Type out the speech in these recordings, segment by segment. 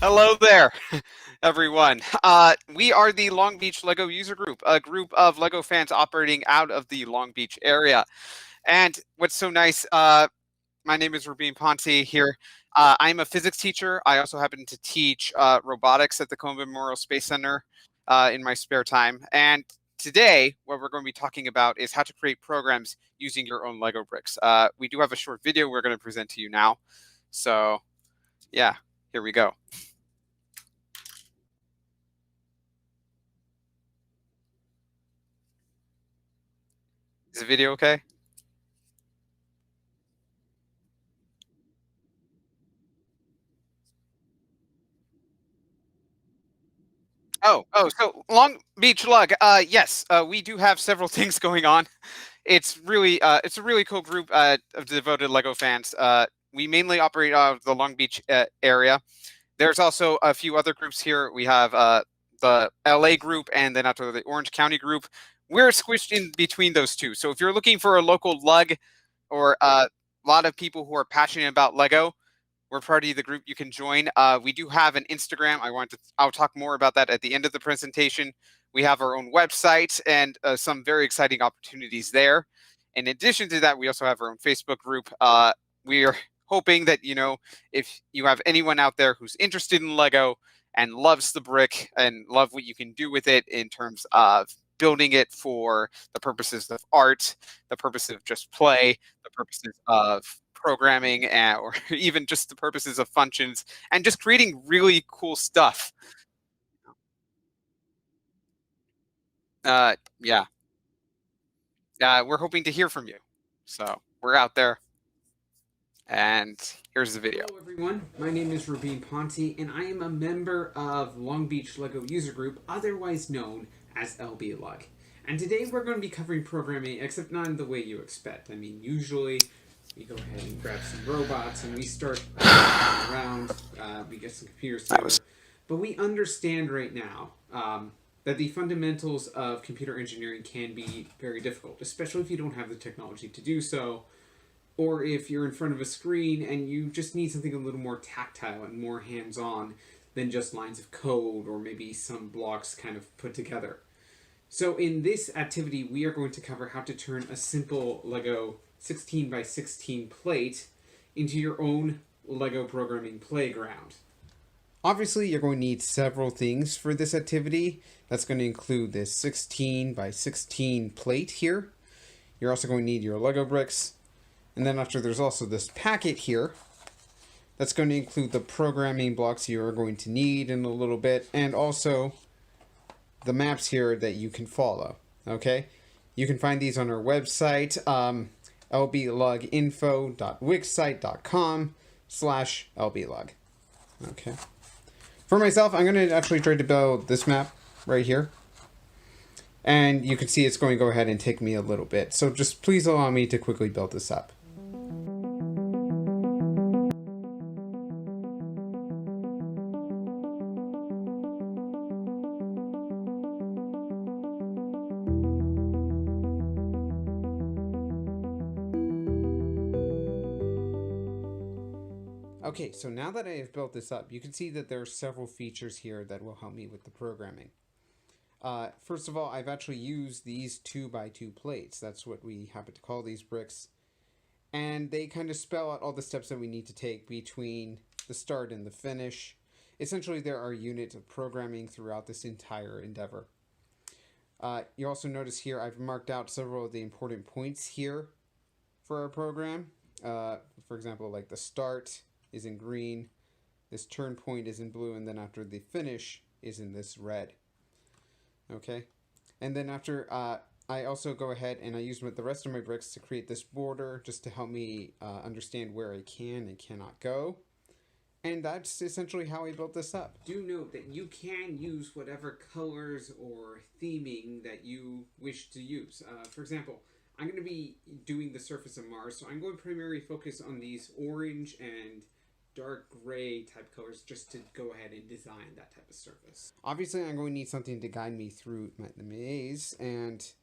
Hello there, everyone. We are the Long Beach Lego User Group, a group of Lego fans operating out of the Long Beach area. And what's so nice, my name is Rubin Ponte here. I'm a physics teacher. I also happen to teach robotics at the Coleman Memorial Space Center in my spare time. And today, what we're going to be talking about is how to create programs using your own Lego bricks. We do have a short video we're going to present to you now. So, yeah, here we go. Is the video okay? So Long Beach Lug. Yes, we do have several things going on. It's a really cool group of devoted Lego fans. We mainly operate out of the Long Beach area. There's also a few other groups here. We have the LA group and then after the Orange County group. We're squished in between those two. So if you're looking for a local lug or a lot of people who are passionate about Lego, we're part of the group you can join. We do have an Instagram. I'll talk more about that at the end of the presentation. We have our own website and some very exciting opportunities there. In addition to that, we also have our own Facebook group. We are hoping that, if you have anyone out there who's interested in Lego and loves the brick and love what you can do with it in terms of building it for the purposes of art, the purposes of just play, the purposes of programming, or even just the purposes of functions, and just creating really cool stuff. Yeah, we're hoping to hear from you. So we're out there, and here's the video. Hello, everyone. My name is Rubin Ponte, and I am a member of Long Beach Lego User Group, otherwise known as LB Lug. And today we're going to be covering programming, except not in the way you expect. I mean, usually we go ahead and grab some robots and we start around, we get some computers together. But we understand right now that the fundamentals of computer engineering can be very difficult, especially if you don't have the technology to do so, or if you're in front of a screen and you just need something a little more tactile and more hands-on than just lines of code or maybe some blocks kind of put together. So in this activity, we are going to cover how to turn a simple Lego 16 by 16 plate into your own Lego programming playground. Obviously, you're going to need several things for this activity. That's going to include this 16 by 16 plate here. You're also going to need your Lego bricks. And then after, there's also this packet here. That's going to include the programming blocks you are going to need in a little bit, and also the maps here that you can follow. Okay? You can find these on our website, lbluginfo.wixsite.com/lblug. Okay. For myself, I'm going to actually try to build this map right here. And you can see it's going to go ahead and take me a little bit. So just please allow me to quickly build this up. Okay, so now that I have built this up, you can see that there are several features here that will help me with the programming. First of all, I've actually used these 2x2 plates. That's what we happen to call these bricks. And they kind of spell out all the steps that we need to take between the start and the finish. Essentially, there are units of programming throughout this entire endeavor. You also notice here I've marked out several of the important points here for our program. For example, like the start is in green, this turn point is in blue, and then after the finish is in this red. Okay, and then after I also go ahead and I use the rest of my bricks to create this border just to help me understand where I can and cannot go. And that's essentially how I built this up. Do note that you can use whatever colors or theming that you wish to use. For example, I'm going to be doing the surface of Mars, so I'm going to primarily focus on these orange and dark gray type colors just to go ahead and design that type of surface. Obviously, I'm going to need something to guide me through the maze, and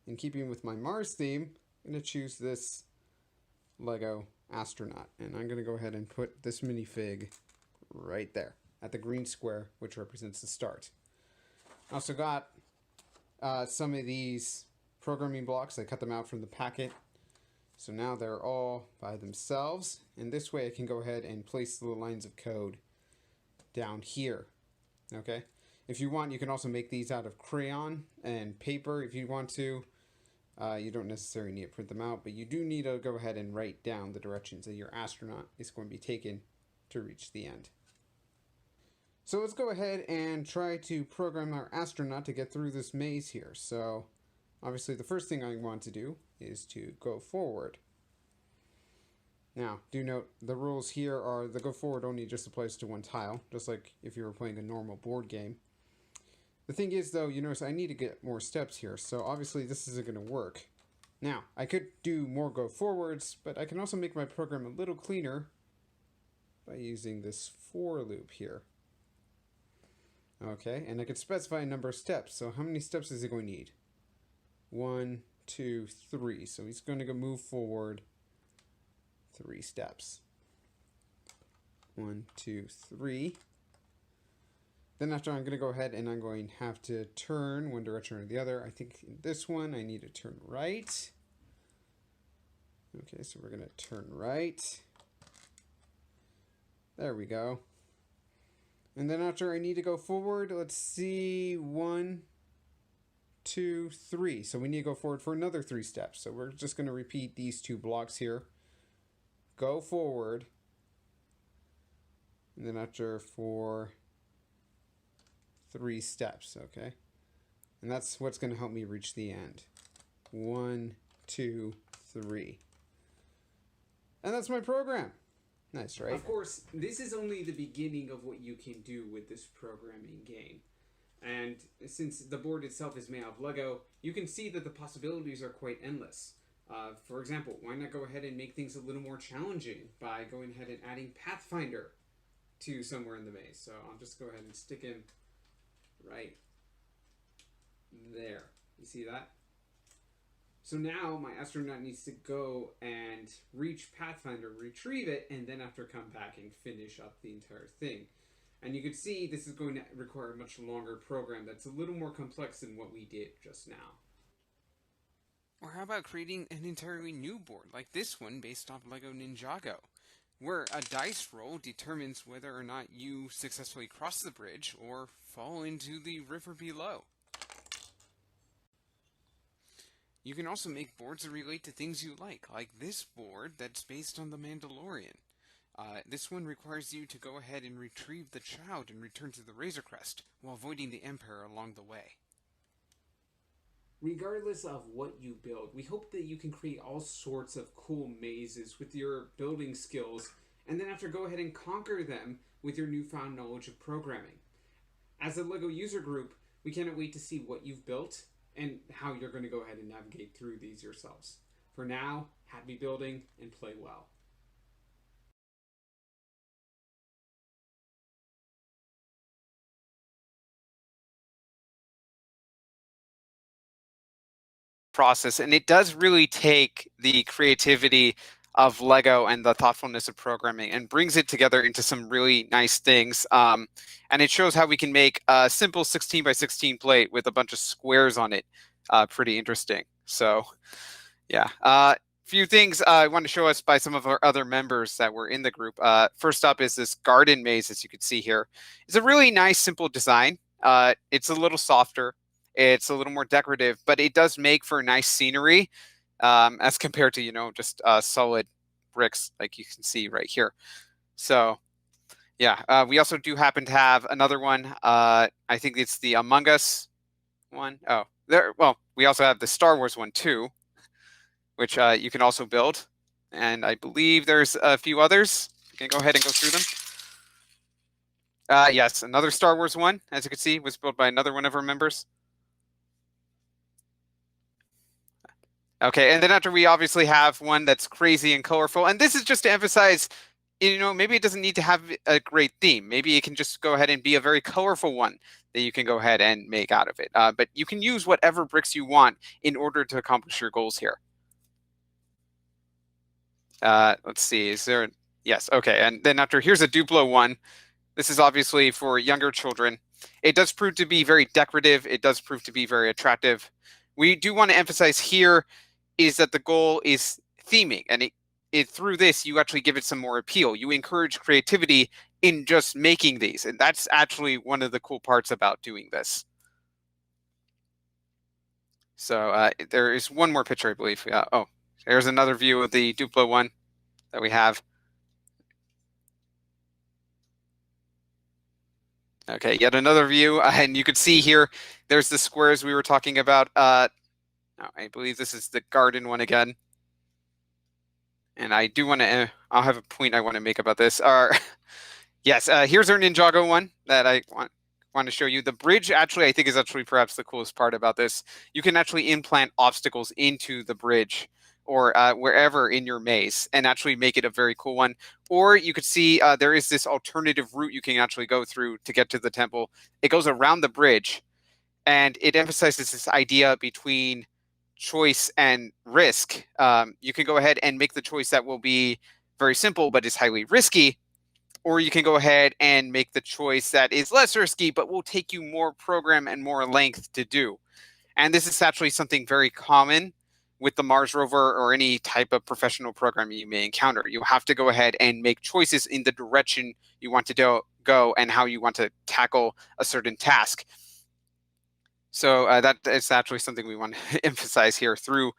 in keeping with my Mars theme, I'm going to choose this Lego astronaut, and I'm going to go ahead and put this minifig right there. at the green square, which represents the start. I also got some of these programming blocks. I cut them out from the packet. So now they're all by themselves. And this way I can go ahead and place the lines of code down here. Okay. If you want, you can also make these out of crayon and paper if you want to. You don't necessarily need to print them out, but you do need to go ahead and write down the directions that your astronaut is going to be taken to reach the end. So let's go ahead and try to program our astronaut to get through this maze here. So obviously the first thing I want to do is to go forward. Now, do note the rules here are the go forward only just applies to one tile, just like if you were playing a normal board game. The thing is, though, you notice I need to get more steps here, so obviously this isn't going to work. Now, I could do more go forwards, but I can also make my program a little cleaner by using this for loop here. Okay, and I could specify a number of steps. So how many steps is he going to need? 1, 2, 3. So he's going to go move forward 3 steps. 1, 2, 3. Then after, I'm going to go ahead and I'm going to have to turn one direction or the other. I think in this one I need to turn right. Okay, so we're going to turn right. There we go. And then after I need to go forward, let's see, 1, 2, 3. So we need to go forward for another 3 steps. So we're just going to repeat these 2 blocks here. Go forward. And then after for 3 steps, okay? And that's what's going to help me reach the end. 1, 2, 3. And that's my program. Nice, right? Of course, this is only the beginning of what you can do with this programming game. And since the board itself is made out of Lego, you can see that the possibilities are quite endless. For example, why not go ahead and make things a little more challenging by going ahead and adding Pathfinder to somewhere in the maze. So I'll just go ahead and stick in right there. You see that? So now my astronaut needs to go and reach Pathfinder, retrieve it, and then after come back and finish up the entire thing. And you can see this is going to require a much longer program that's a little more complex than what we did just now. Or how about creating an entirely new board, like this one based off LEGO Ninjago, where a dice roll determines whether or not you successfully cross the bridge or fall into the river below. You can also make boards that relate to things you like this board that's based on The Mandalorian. This one requires you to go ahead and retrieve the child and return to the Razor Crest, while avoiding the Emperor along the way. Regardless of what you build, we hope that you can create all sorts of cool mazes with your building skills, and then after go ahead and conquer them with your newfound knowledge of programming. As a LEGO user group, we cannot wait to see what you've built and how you're going to go ahead and navigate through these yourselves. For now, happy building and play well. Process, and it does really take the creativity of Lego and the thoughtfulness of programming and brings it together into some really nice things. And it shows how we can make a simple 16 by 16 plate with a bunch of squares on it pretty interesting. So yeah, few things I want to show us by some of our other members that were in the group. First up is this garden maze, as you can see here. It's a really nice, simple design. It's a little softer. It's a little more decorative, but it does make for nice scenery as compared to, just solid bricks like you can see right here. So yeah, we also do happen to have another one. I think it's the Among Us one. Oh, well, we also have the Star Wars one too, which you can also build. And I believe there's a few others. You can go ahead and go through them. Yes, another Star Wars one, as you can see, was built by another one of our members. Okay, and then after we obviously have one that's crazy and colorful, and this is just to emphasize, maybe it doesn't need to have a great theme. Maybe it can just go ahead and be a very colorful one that you can go ahead and make out of it. But you can use whatever bricks you want in order to accomplish your goals here. Let's see, is there, yes, okay, and then after, here's a Duplo one. This is obviously for younger children. It does prove to be very decorative. It does prove to be very attractive. We do want to emphasize here is that the goal is theming, and through this you actually give it some more appeal. You encourage creativity in just making these, and that's actually one of the cool parts about doing this. So there is one more picture, I believe. Oh, there's another view of the Duplo one that we have. Okay, yet another view, and you can see here, there's the squares we were talking about. I believe this is the garden one again. And I do want to, I'll have a point I want to make about this. Yes, here's our Ninjago one that I want to show you. The bridge actually, I think, is actually perhaps the coolest part about this. You can actually implant obstacles into the bridge or wherever in your maze and actually make it a very cool one. Or you could see there is this alternative route you can actually go through to get to the temple. It goes around the bridge, and it emphasizes this idea between choice and risk. You can go ahead and make the choice that will be very simple but is highly risky, or you can go ahead and make the choice that is less risky but will take you more program and more length to do. And this is actually something very common with the Mars rover or any type of professional program you may encounter. You have to go ahead and make choices in the direction you want to go and how you want to tackle a certain task. So that is actually something we want to emphasize here through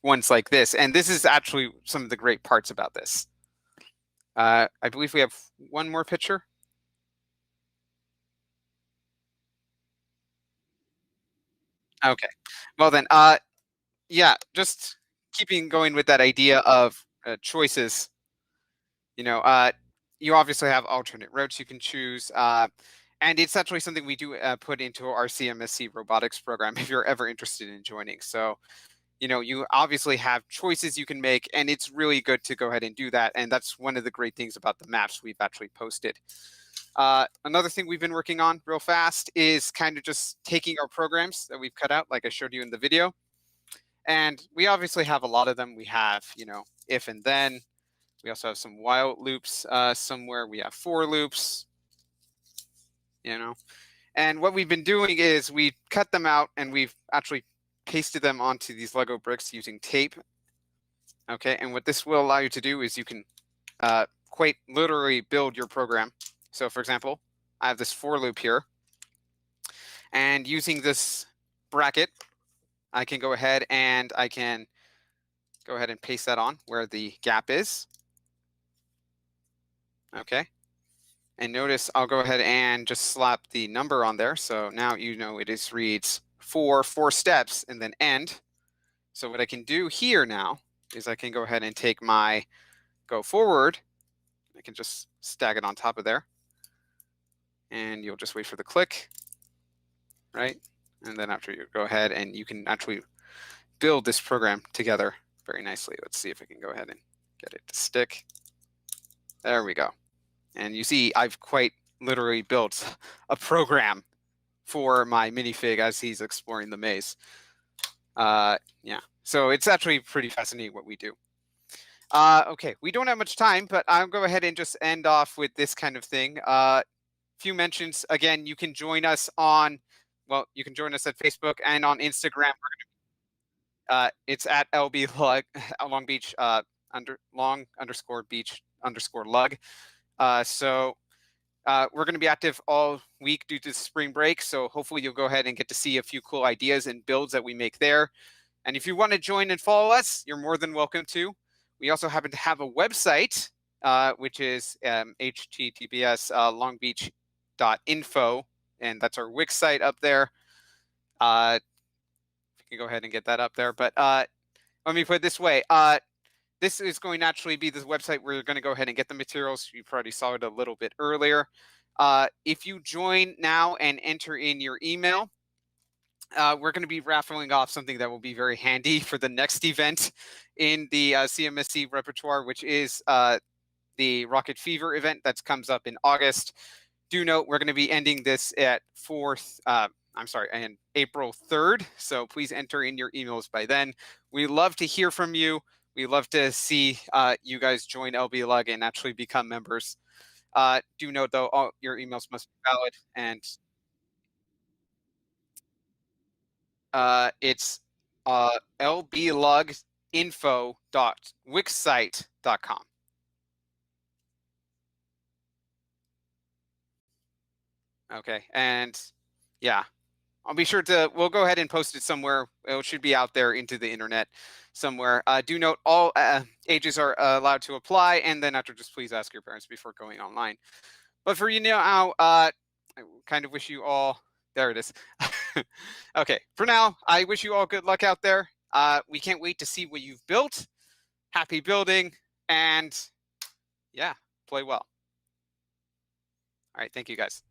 ones like this. And this is actually some of the great parts about this. I believe we have one more picture. Okay. Well then, yeah, just keeping going with that idea of choices. You obviously have alternate routes you can choose. And it's actually something we do put into our CMSC robotics program if you're ever interested in joining. So, you obviously have choices you can make, and it's really good to go ahead and do that. And that's one of the great things about the maps we've actually posted. Another thing we've been working on real fast is kind of just taking our programs that we've cut out, like I showed you in the video. And we obviously have a lot of them. We have, if and then. We also have some while loops somewhere. We have for loops, And what we've been doing is we cut them out and we've actually pasted them onto these Lego bricks using tape. Okay, and what this will allow you to do is you can quite literally build your program. So for example, I have this for loop here. And using this bracket, I can go ahead and paste that on where the gap is. Okay. And notice I'll go ahead and just slap the number on there. So now it reads four steps and then end. So what I can do here now is I can go ahead and take my go forward. I can just stack it on top of there. And you'll just wait for the click, right? And then after you go ahead and you can actually build this program together very nicely. Let's see if I can go ahead and get it to stick. There we go. And you see, I've quite literally built a program for my minifig as he's exploring the maze. Yeah, so it's actually pretty fascinating what we do. Okay, we don't have much time, but I'll go ahead and just end off with this kind of thing. Few mentions. Again, you can join us you can join us at Facebook and on Instagram. It's at LB Long Beach _beach_lug. So we're going to be active all week due to spring break. So hopefully you'll go ahead and get to see a few cool ideas and builds that we make there. And if you want to join and follow us, you're more than welcome to. We also happen to have a website, which is https longbeach.info. And that's our Wix site up there. You can go ahead and get that up there. But let me put it this way. This is going to actually be the website where you're going to go ahead and get the materials. You probably saw it a little bit earlier. If you join now and enter in your email, we're going to be raffling off something that will be very handy for the next event in the CMSC repertoire, which is the Rocket Fever event that comes up in August. Do note we're going to be ending this at April 3rd. So please enter in your emails by then. We love to hear from you. We love to see you guys join LB Lug and actually become members. Do note though, all your emails must be valid, and it's lbloginfo.wixsite.com. Okay, and yeah, I'll be sure to. We'll go ahead and post it somewhere. It should be out there into the internet somewhere. Do note all ages are allowed to apply, and then after, just please ask your parents before going online. But for you now, I kind of wish you all. There it is. Okay, for now, I wish you all good luck out there. We can't wait to see what you've built. Happy building, and yeah, play well. All right, thank you guys.